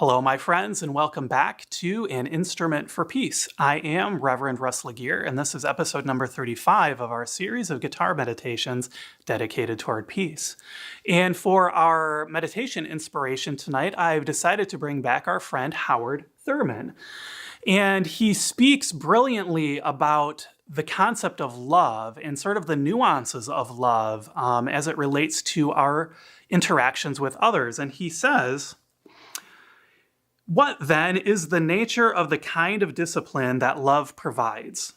Hello, my friends, and welcome back to An Instrument for Peace. I am Reverend Russ Legear, and this is episode number 35 of our series of guitar meditations dedicated toward peace. And for our meditation inspiration tonight, I've decided to bring back our friend Howard Thurman. And he speaks brilliantly about the concept of love and sort of the nuances of love as it relates to our interactions with others. And he says, "What, then, is the nature of the kind of discipline that love provides?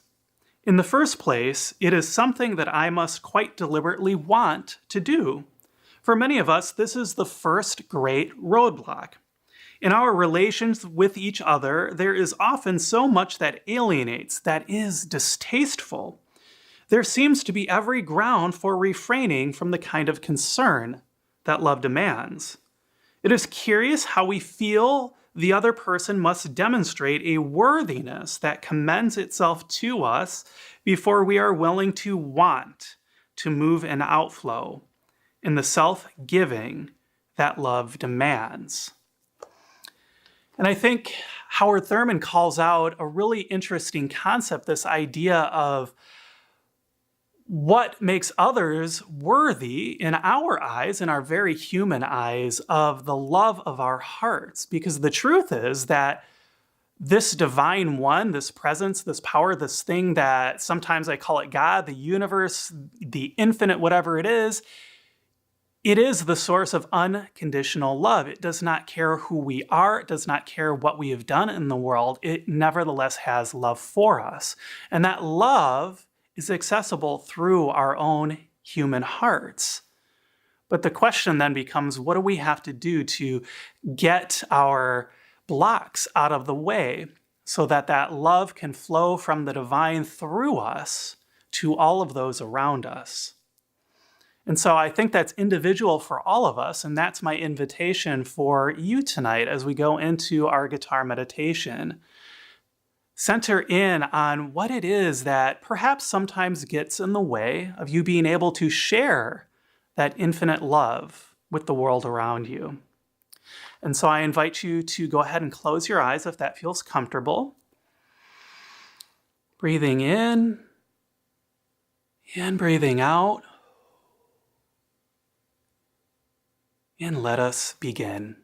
In the first place, it is something that I must quite deliberately want to do. For many of us, this is the first great roadblock. In our relations with each other, there is often so much that alienates, that is distasteful. There seems to be every ground for refraining from the kind of concern that love demands. It is curious how we feel the other person must demonstrate a worthiness that commends itself to us before we are willing to want to move an outflow in the self-giving that love demands." And I think Howard Thurman calls out a really interesting concept, this idea of what makes others worthy in our eyes, in our very human eyes, of the love of our hearts. Because the truth is that this divine one, this presence, this power, this thing that sometimes I call it God, the universe, the infinite, whatever it is the source of unconditional love. It does not care who we are. It does not care what we have done in the world. It nevertheless has love for us. And that love is accessible through our own human hearts. But the question then becomes, what do we have to do to get our blocks out of the way so that that love can flow from the divine through us to all of those around us? And so I think that's individual for all of us, and that's my invitation for you tonight as we go into our guitar meditation. Center in on what it is that perhaps sometimes gets in the way of you being able to share that infinite love with the world around you. And so I invite you to go ahead and close your eyes if that feels comfortable. Breathing in and breathing out. And let us begin.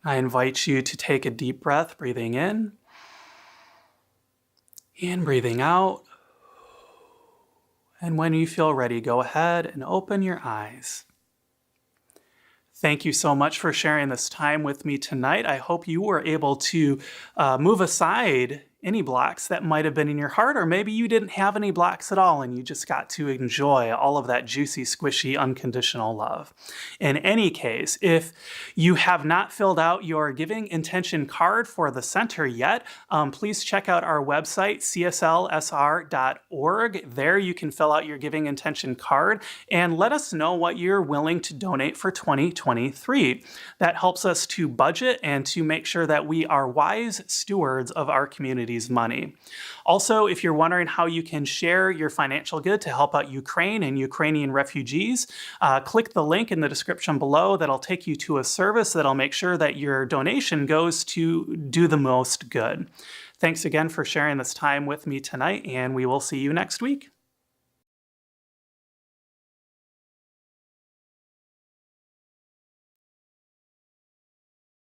I invite you to take a deep breath, breathing in and breathing out. And when you feel ready, go ahead and open your eyes. Thank you so much for sharing this time with me tonight. I hope you were able to move aside any blocks that might have been in your heart, or maybe you didn't have any blocks at all and you just got to enjoy all of that juicy, squishy, unconditional love. In any case, if you have not filled out your giving intention card for the center yet, please check out our website, cslsr.org. There you can fill out your giving intention card and let us know what you're willing to donate for 2023. That helps us to budget and to make sure that we are wise stewards of our community's money. Also, if you're wondering how you can share your financial good to help out Ukraine and Ukrainian refugees, click the link in the description below. That'll take you to a service that'll make sure that your donation goes to do the most good. Thanks again for sharing this time with me tonight, and we will see you next week.